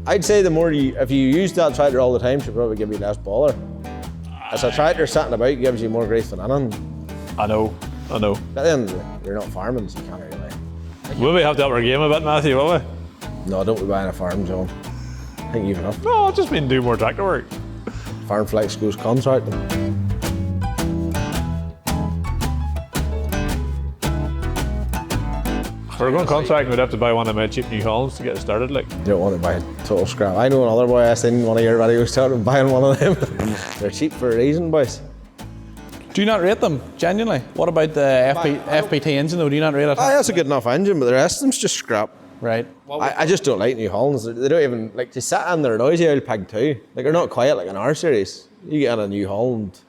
I'd say if you use that tractor all the time, she'll probably give you less bother. As a tractor sitting about gives you more grace than anything. I know. At the end of the day, you're not farming, so you can't really. Will we have to up our game a bit, Matthew, will we? No, don't be buying a farm, John. I think you've enough. No, I just mean do more tractor work. FarmFLiX goes contracting. If we're going contracting, we'd have to buy one of my cheap New Hollands to get it started, like. You don't want to buy a total scrap. I know another boy I seen one of your videos started buying one of them. They're cheap for a reason, boys. Do you not rate them, genuinely? What about the FPT engine though, do you not rate it? That's a good enough engine, but the rest of them's just scrap. Right. I just don't like New Hollands. They don't even, like, to sit in their noisy old pig too. Like, they're not quiet like an R series. You get in a New Holland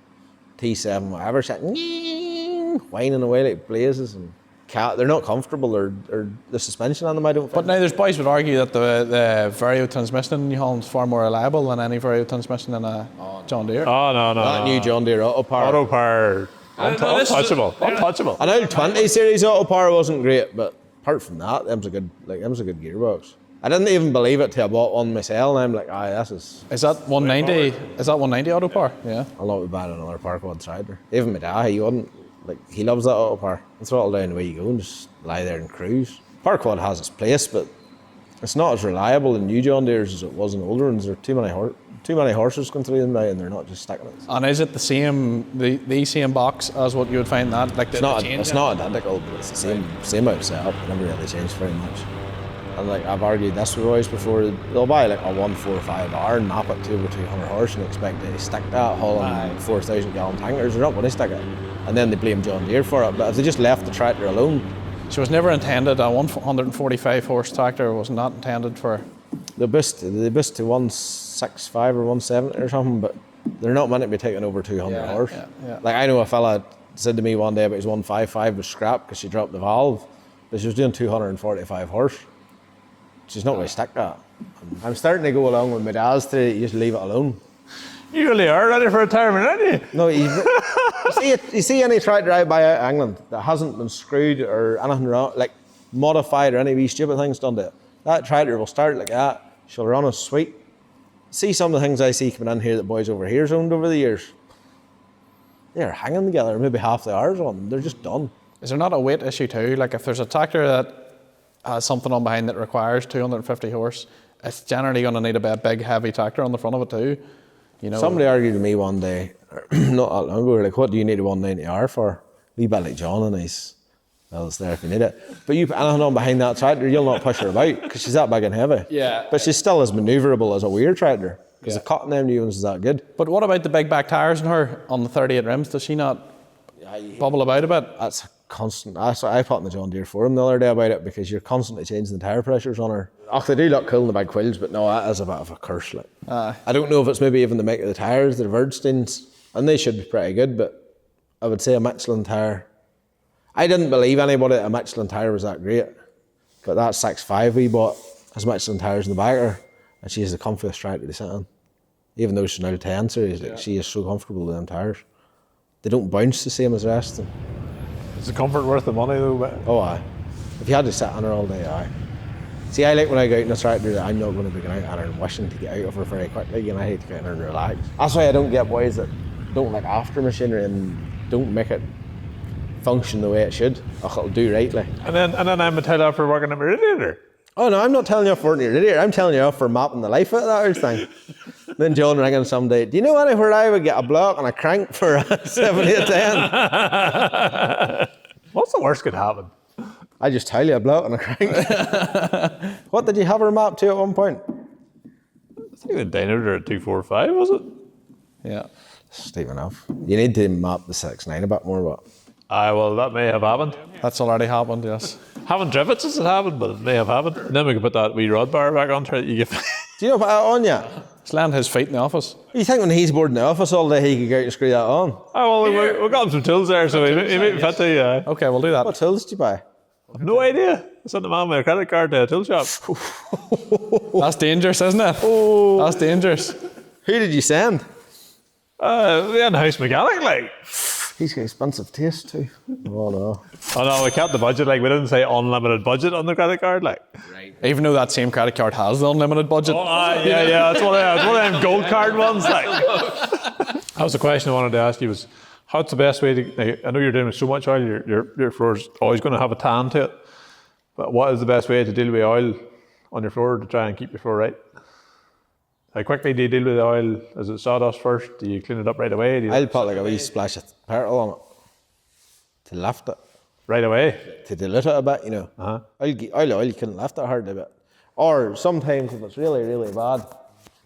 T7, whatever, sitting, whining away like blazes, and they're not comfortable, or the suspension on them, I don't think. But now there's boys would argue that the Vario transmission in New Holland's far more reliable than any Vario transmission in a John Deere. Oh, no. That new John Deere Auto Power. Auto Power. Untouchable. An old 20 series Auto Power wasn't great, but apart from that, them's a good gearbox. I didn't even believe it till I bought one myself, and I'm like, this is... Is that 190? Is that 190 Auto Power? Yeah. I'll not be buying another Power Quad tractor. Even my dad, he wouldn't. Like, he loves that Auto Power. That's all down the way you go and just lie there and cruise. Power Quad has its place, but it's not as reliable in new John Deeres as it was in older ones. There are too many horses going through them now, and they're not just sticking it. And is it the same box as what you would find that? Like it's not identical, but it's the same out setup. It never really changed very much. And like I've argued this with boys before, they'll buy like a 145R and map it to over 200 horse and expect to stick that hauling 4,000 gallon tankers. They're not going to stick it. And then they blame John Deere for it. But if they just left the tractor alone. So it was never intended, a 145 horse tractor was not intended for... They boost to 165 or 170 or something, but they're not meant to be taking over 200 horse. Yeah. Like I know a fella said to me one day about his 155 was scrap because she dropped the valve, but she was doing 245 horse. She's not going to stick that. I'm starting to go along with my dad's theory, you just leave it alone. You really are ready for retirement, aren't you? No, you see any tractor I buy out of England that hasn't been screwed or anything wrong, like modified or any wee stupid things done to it. That tractor will start like that. She'll run as sweet. See some of the things I see coming in here that boys over here's owned over the years. They're hanging together, maybe half the hours on them. They're just done. Is there not a weight issue too? Like if there's a tractor that has something on behind that requires 250 horse, it's generally going to need a big heavy tractor on the front of it too. You know. Somebody argued with me one day, not that long ago, like, what do you need a 190R for? We bet like John and he's, well, it's there if you need it. But you put anything on behind that tractor, you'll not push her about because she's that big and heavy. Yeah. But she's still as manoeuvrable as a weird tractor because the cut in them new ones is that good. But what about the big back tyres in her on the 38 rims? Does she not bubble about a bit? That's a constant. That's what I put in the John Deere forum the other day about it because you're constantly changing the tyre pressures on her. They do look cool in the big quills, but no, that is a bit of a curse. Like. I don't know if it's maybe even the make of the tyres, the Vergsteins, and they should be pretty good, but I would say a Michelin tyre. I didn't believe anybody that a Michelin tyre was that great, but that 6.5 we bought has Michelin tyres in the back of her, and she's the comfiest tractor to sit in. Even though she's now 10 series, like, she is so comfortable with them tyres. They don't bounce the same as the rest of them. Is the comfort worth the money though? But... Oh, aye. If you had to sit on her all day, aye. See, I like when I go out in a tractor that I'm not going to be going out on her and wishing to get out of her very quickly, and I hate to get in her and relax. That's why I don't get boys that don't like after machinery and don't make it function the way it should. It'll do right, like. And then I'm a tell off for working at my radiator. Oh no, I'm not telling you off for working at your radiator. I'm telling you off for mapping the life out of that old thing. Then John ringing someday, do you know anywhere I would get a block and a crank for a 7, 8, 10? What's the worst could happen? I just tell you a block and a crank. What did you have her mapped to at one point? I think the dynoed at 245, was it? Yeah. Steep enough. You need to map the 6.9 a bit more, but... Aye, well, that may have happened. That's already happened, yes. Haven't driven it since it happened, but it may have happened. And then we can put that wee rod bar back on, try that you get... Do you know put that on yet? He's landing his feet in the office. You think when he's bored in the office all day, he could go out and screw that on? Oh, well, we got him some tools there, so he may be fit to, yeah. Okay, we'll do that. What tools did you buy? I've no idea. I sent the man my credit card to a tool shop. That's dangerous, isn't it? Oh. That's dangerous. Who did you send? The in-house mechanic, like. He's got expensive taste too. Oh no. Oh no, we kept the budget. Like we didn't say unlimited budget on the credit card. Like, Even though that same credit card has the unlimited budget. yeah, that's one of them gold card ones. Like, that was the question I wanted to ask you: was how's the best way to? Like, I know you're doing with so much oil. Your floor's always going to have a tan to it. But what is the best way to deal with oil on your floor to try and keep your floor right? How quickly do you deal with the oil? Is it sawdust first? Do you clean it up right away? I'll put like a wee splash of petrol on it to lift it. Right away? To dilute it a bit, you know. Oil can lift it hard a bit. Or sometimes if it's really, really bad,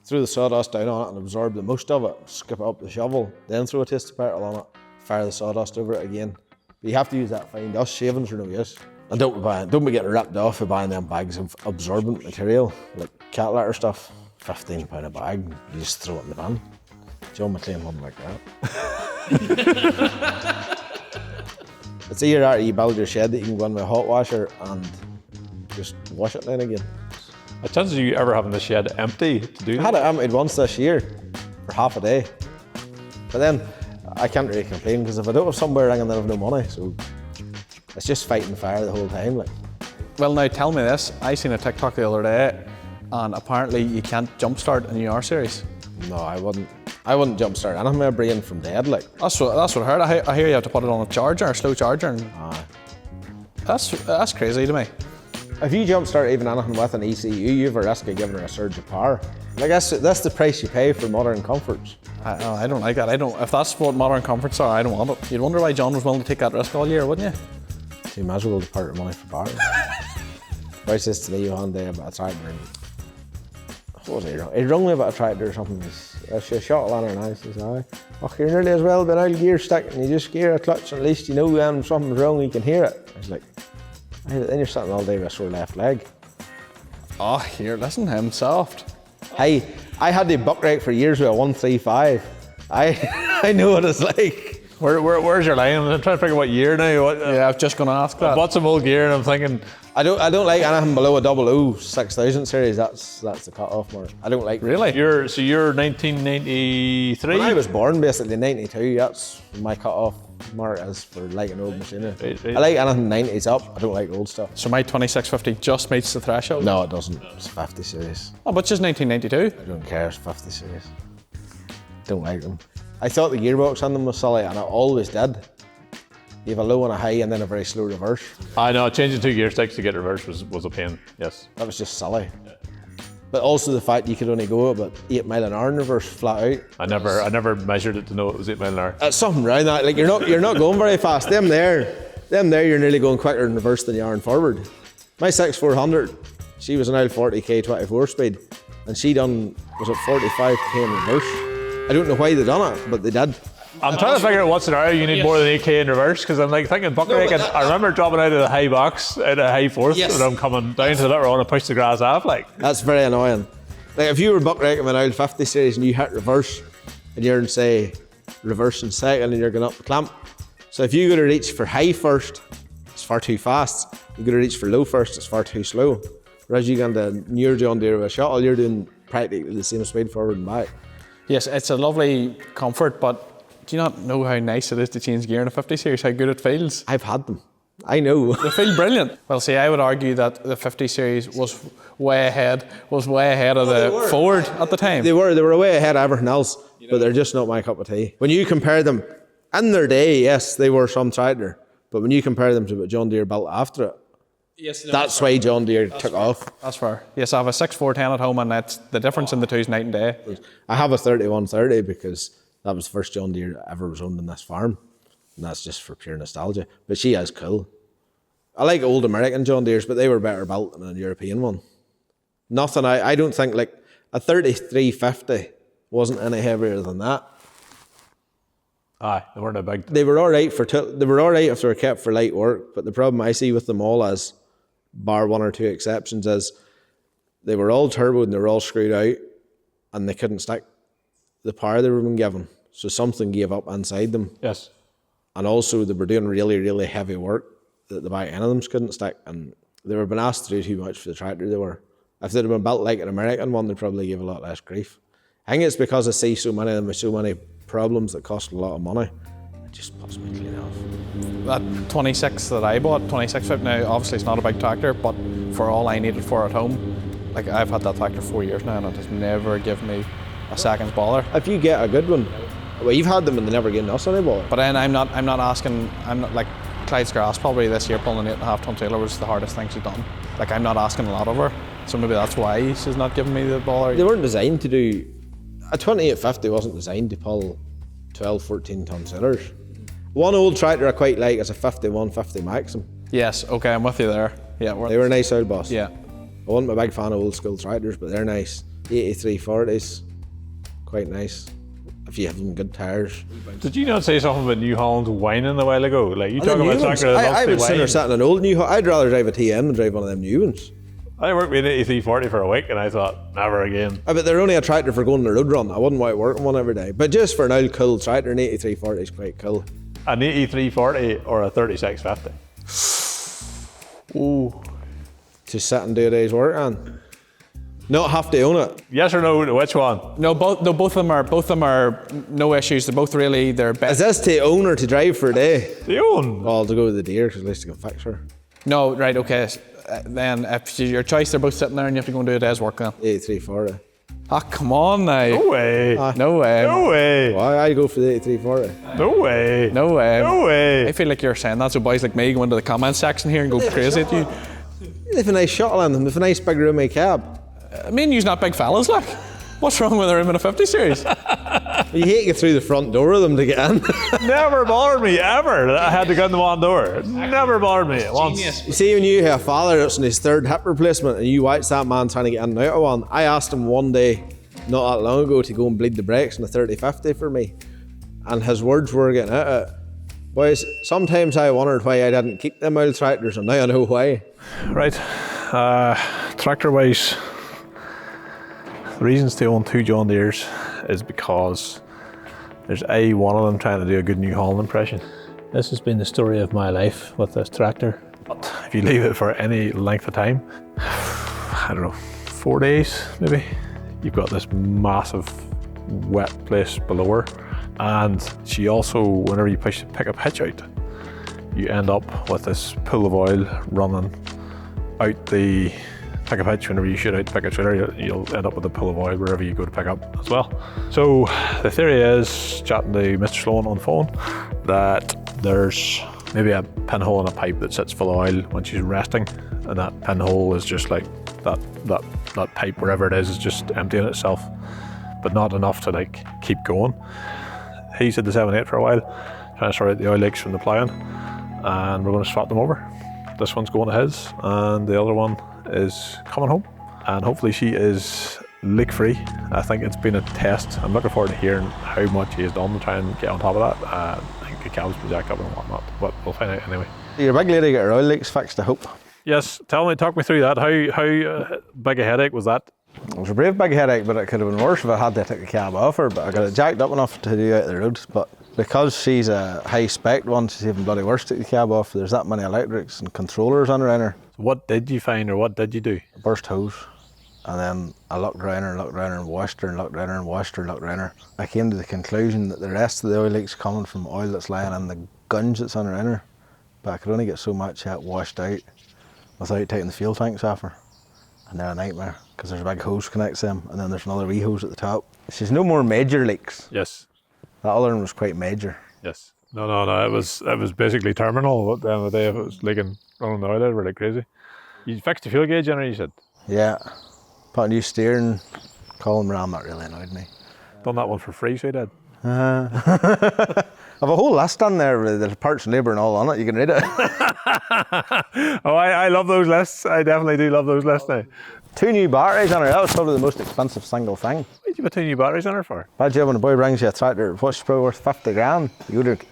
throw the sawdust down on it and absorb the most of it, skip it up the shovel, then throw a taste of petrol on it, fire the sawdust over it again. But you have to use that fine dust. Shavings are no use. And don't be getting ripped off for buying them bags of absorbent material, like cat litter stuff. £15 a bag, you just throw it in the bin. John McClean wouldn't like that. It's either that or you build your shed that you can go in with a hot washer and just wash it then again. The chances of you ever having the shed empty to do I that? had it emptied once this year for half a day. But then I can't really complain because if I don't have somewhere ringing, then I have no money. So it's just fighting fire the whole time. Like. Well, now tell me this. I seen a TikTok the other day, and apparently you can't jumpstart a new R series. No, I wouldn't jumpstart anything. My brain from dead. Like. That's what I heard. I hear you have to put it on a charger, a slow charger. And that's crazy to me. If you jumpstart even anything with an ECU, you've a risk of giving her a surge of power. Like that's the price you pay for modern comforts. I don't like that. If that's what modern comforts are, I don't want it. You'd wonder why John was willing to take that risk all year, wouldn't you? So you might as well part your money for power. I says to me one day about a tractor. What was he wrong? He rung me about a tractor or something. She shot a lantern and I says, "Aye, oh, you're nearly as well, but I'll gear stick and you just gear a clutch and at least you know when something's wrong, you can hear it." I was like, then you're sitting all day with a sore left leg. Oh, here, listen to him, soft. Hey, I had the buck rake for years with a 135. I know what it's like. Where's your line? I'm trying to figure what year now. Yeah, I was just going to ask that. What's some old gear? And I'm thinking, I don't like anything below a 006,000 series. That's the cut off mark. I don't like. Really? You're 1993. When I was born, basically 92. That's my cut off mark is for like an old machinery. Right. I like anything 90s up. I don't like old stuff. So my 2650 just meets the threshold? No, it doesn't. It's 50 series. Oh, but just 1992. I don't care. It's 50 series. Don't like them. I thought the gearbox on them was silly, and I always did. You have a low and a high, and then a very slow reverse. I know, changing 2 gear sticks to get reverse was a pain, yes. That was just silly. Yeah. But also the fact you could only go about 8 mile an hour in reverse flat out. I never measured it to know it was 8 mile an hour. It's something around that. Like you're not going very fast. Them there, you're nearly going quicker in reverse than you are in forward. My 6400, she was an L40K 24 speed, and she was at 45K in reverse. I don't know why they done it, but they did. I'm trying to figure out what scenario you need more than 8K in reverse, because I'm like thinking buck rake, and I remember dropping out of the high box, out of the high fourth, and I'm coming down to the bit where I want to push the grass off. Like. That's very annoying. Like if you were buck raking with an old 50 series and you hit reverse, and you're in say reverse and second, and you're going up the clamp. So if you go to reach for high first, it's far too fast. You go to reach for low first, it's far too slow. Whereas you go into newer John Deere with a shuttle, you're doing practically the same speed forward and back. Yes, it's a lovely comfort, but do you not know how nice it is to change gear in a 50 series, how good it feels? I've had them. I know. They feel brilliant. Well, see, I would argue that the 50 series was way ahead of the Ford at the time. They were way ahead of everything else, but they're just not my cup of tea. When you compare them, in their day, yes, they were some tractor, but when you compare them to what John Deere built after it, that's why John Deere took off. That's fair. Yes, I have a 6410 at home, and that's the difference in the two is night and day. I have a 3130 because that was the first John Deere that ever was owned in this farm, and that's just for pure nostalgia. But she is cool. I like old American John Deeres, but they were better built than a European one. Nothing. I don't think like a 3350 wasn't any heavier than that. Aye, they weren't a big. They were all right they were all right if they were kept for light work. But the problem I see with them all is, bar one or two exceptions, is they were all turbo and they were all screwed out, and they couldn't stick the power they were being given. So something gave up inside them. Yes. And also they were doing really, really heavy work that the back end of them couldn't stick, and they were being asked to do too much for the tractor they were. If they'd have been built like an American one, they'd probably give a lot less grief. I think it's because I see so many of them with so many problems that cost a lot of money. just puts me clean off. That 26 that I bought, 26 foot now, obviously it's not a big tractor, but for all I need it for at home, like I've had that tractor 4 years now and it has never given me a second's bother. If you get a good one, well, you've had them and they never given us any bother. But then I'm not like Clyde's grass probably this year pulling an 8.5 ton trailer was the hardest thing she's done. Like I'm not asking a lot of her, so maybe that's why she's not giving me the bother. They weren't designed to do, a 2850 wasn't designed to pull 12, 14 ton tillers. One old tractor I quite like is a 5150 Maxim. Yes, okay, I'm with you there. Yeah, they were a nice old boss. Yeah. I wasn't a big fan of old school tractors, but they're nice. 8340s, quite nice. If you have them good tyres. Did you not say something about New Holland whining a while ago? Like you talking about a tractor that I would sooner sit in an old New Holland. I'd rather drive a TM than drive one of them new ones. I worked with an 8340 for a week and I thought, never again. But they're only a tractor for going on the road run. I wouldn't want to work on one every day. But just for an old cool tractor, an 8340 is quite cool. An 8340 or a 3650? Ooh. To sit and do a day's work on. Not have to own it. Yes or no to which one? No, both of them are no issues. They're both really Is best. this to own or to drive for a day? To own? Well, to go with the deer, because at least you can fix her. No, right, okay. Then if it's your choice, they're both sitting there and you have to go and do a day's work then. 8340. Ah, come on now. No way. No way. No way. Why? I'd go for the 8340. No way. No way. No way. I feel like you're saying that so boys like me go into the comment section here and go crazy at you. They have a nice shuttle on them. They have a nice big roomy cab. I mean, you're not big fellas, like. What's wrong with a room in a 50 series? You hate to get through the front door of them to get in. Never bothered me ever that I had to go in the one door. Never bothered me once. You see, when you have a father that's in his third hip replacement and you watch that man trying to get in and out of one, I asked him one day, not that long ago, to go and bleed the brakes in a 3050 for me. And his words were getting out of it. Boys, sometimes I wondered why I didn't keep them old tractors, and now I know why. Right, tractor-wise, the reasons to own 2 John Deeres is because there's one of them trying to do a good New Holland impression. This has been the story of my life with this tractor. But if you leave it for any length of time, I don't know, 4 days maybe, you've got this massive wet place below her. And she also, whenever you push the pickup hitch out, you end up with this pool of oil running out the pickup hitch. Whenever you shoot out the pickup trailer, you'll end up with a pool of oil wherever you go to pick up as well. So the theory is, chatting to Mr. Sloan on the phone, that there's maybe a pinhole in a pipe that sits full of oil when she's resting, and that pinhole is just like that pipe, wherever it is just emptying itself, but not enough to like keep going. He's had the 7.8 for a while, trying to sort out the oil leaks from the ploughing, and we're going to swap them over. This one's going to his, and the other one is coming home, and hopefully she is leak-free. I think it's been a test. I'm looking forward to hearing how much he has done to try and get on top of that. I think the cab's been jacked up and whatnot, but we'll find out anyway. Your big lady got her oil leaks fixed, I hope. Yes, talk me through that. How big a headache was that? It was a brave big headache, but it could have been worse if I had to take the cab off her, but I got it jacked up enough to do out the road. But because she's a high spec one, she's even bloody worse to take the cab off. There's that many electrics and controllers on her. So what did you find, or what did you do? A burst hose. And then I looked around her and washed her and looked around her and washed her and looked around her. I came to the conclusion that the rest of the oil leak's coming from oil that's lying in the gunge that's on her inner. But I could only get so much out washed out without taking the fuel tanks off her. And they're a nightmare, because there's a big hose connects them, and then there's another wee hose at the top. She's no more major leaks. Yes. That other one was quite major. Yes. No. It was basically terminal. At the end of the day, it was leaking, running the oil over like crazy. You fixed the fuel gauge, you said? Yeah. Put a new steering column ram, that really annoyed me. Done that one for free, so you did. I've a whole list on there with the parts and labour and all on it. You can read it. Oh, I love those lists. I definitely do love those lists now. 2 new batteries on her. That was probably the most expensive single thing. What did you put 2 new batteries on her for? Bad job when a boy brings you a tractor, what's probably worth 50 grand. You go to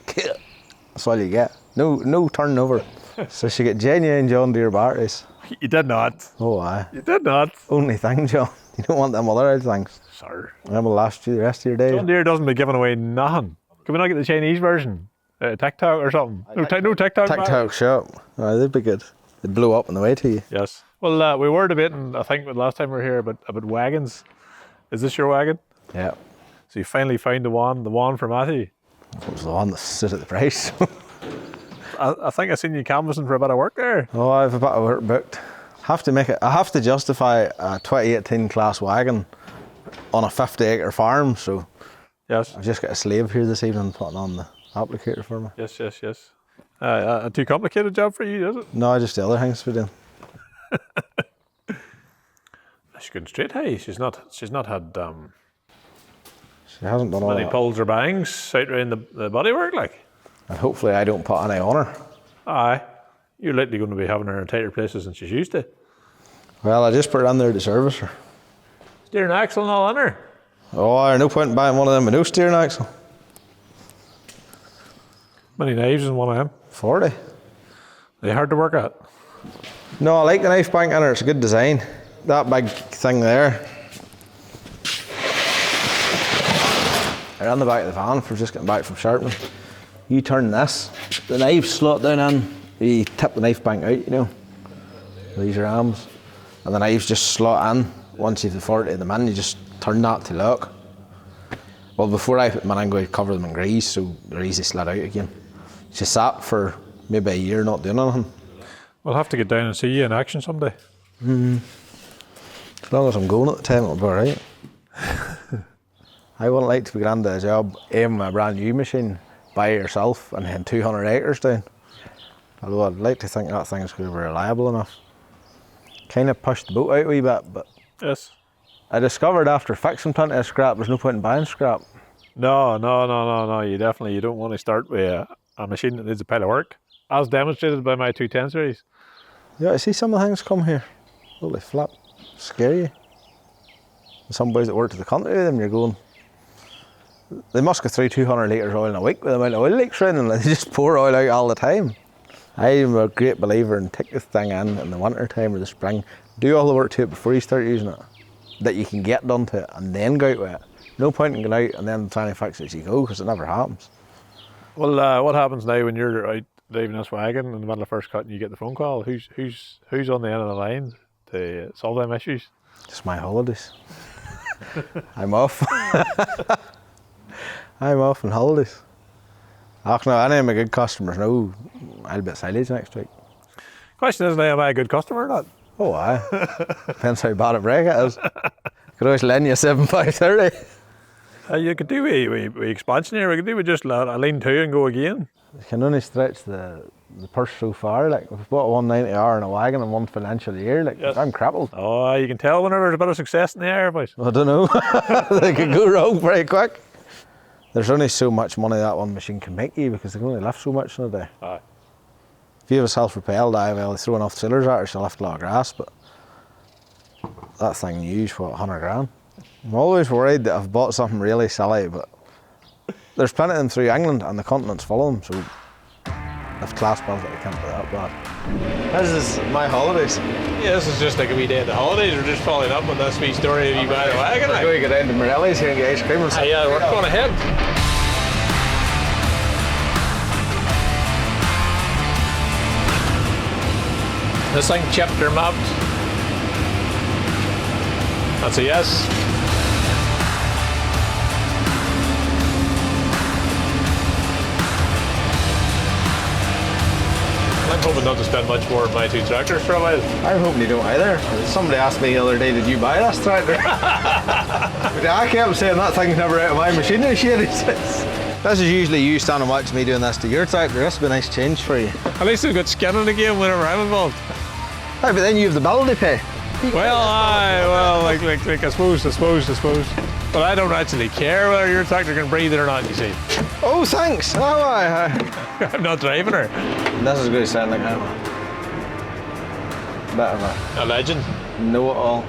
that's all you get. No turnover. So she get genuine John Deere batteries. You did not. Oh, aye. You did not. Only thing, John. You don't want them other old things. Sir. That will last you the rest of your days. John Deere doesn't be giving away nothing. Can we not get the Chinese version? TikTok or something? No TikTok. TikTok shop. Oh, they'd be good. They'd blow up on the way to you. Yes. Well, we were debating, I think, last time we were here about wagons. Is this your wagon? Yeah. So you finally found the one for Matthew? It was the one that stood at the price. I think I seen you canvassing for a bit of work there. Oh, I have a bit of work booked. I have to justify a 2018 class wagon on a 50-acre farm, so Yes. I've just got a slave here this evening putting on the applicator for me. Yes. A too complicated job for you, is it? No, just the other things we're doing. She's going straight high. She's not had She hasn't done all many that. pulls or bangs out around the bodywork, like. And hopefully I don't put any on her. Aye. You're likely going to be having her in tighter places than she's used to. Well, I just put her in there to service her. Steering axle and all in her. Oh, there's no point in buying one of them with no steering axle. Many knives in one of them. 40. They're hard to work at. No, I like the knife bank in her, it's a good design. That big thing there. They're on the back of the van for just getting back from sharpening. You turn this, the knife slot down in, you tip the knife bank out, you know. These are arms. And the knives just slot in. Once you've the 40 of them in, you just turn that to lock. Well, before I put them in, I'm going to cover them in grease so they're easy to slide out again. She sat for maybe a year not doing anything. We'll have to get down and see you in action someday. As long as I'm going at the time, it'll be alright. I wouldn't like to be grand at a job aiming a brand new machine by yourself and then 200 acres down. Although I'd like to think that thing's going to be reliable enough. Kind of pushed the boat out a wee bit, but Yes. I discovered after fixing plenty of scrap, there's no point in buying scrap. No. You don't want to start with a machine that needs a pile of work, as demonstrated by my 210 series. Yeah, I see some of the things come here. Holy flip, scare you. Some boys that work to the country with them, you're going, they must go through 200 litres oil in a week with the amount of oil leaks around them. They just pour oil out all the time. I'm a great believer in take this thing in the winter time or the spring, do all the work to it before you start using it, that you can get done to it and then go out with it. No point in going out and then trying to fix it as you go, because it never happens. Well, what happens now when you're out driving this wagon in the middle of first cut and you get the phone call? Who's on the end of the line to solve them issues? It's my holidays. I'm off. I'm off on holidays. No, any of my good customers know I'll be at silage next week. Question is now, am I a good customer or not? Oh, aye. Depends how bad a break it is. Could always lend you 7,530. You could do a expansion here. We could do with just a lean two and go again. You can only stretch the purse so far. Like, we've bought a 190R in a wagon in one financial year. Like, Yes. I'm crippled. Oh, you can tell whenever there's a bit of success in the air, boys. I don't know. They could go wrong very quick. There's only so much money that one machine can make you because they can only lift so much in a day. Aye. If you have a self-propelled, well, they throw enough sailors at her, she'll lift a lot of grass, but that thing used, what, 100 grand? I'm always worried that I've bought something really silly, but there's plenty of them through England and the continent's full of them, so if class builds it, I can't be that bad. This is my holidays. Yeah, this is just like a wee day at the holidays. We're just following up on this wee story of you buying a wagon. We're going to go down to Morelli's here and get ice cream or something. Yeah, we're going ahead. This thing chipped or mapped. That's a yes. I'm hoping not to spend much more on my two tractors for a while. I'm hoping you don't either. Somebody asked me the other day, did you buy this tractor? But I kept saying that thing's never out of my machinery shed. This is usually you standing watching me doing this to your tractor. This would be a nice change for you. At least I've got skin in the game whenever I'm involved. Aye, but then you have the bill to pay. Well, like I suppose. But I don't actually care whether your tractor can breathe it or not, you see. Oh, thanks. Oh, aye. I'm not driving her. This is going to sound like I'm a bit of A legend. a know-it-all.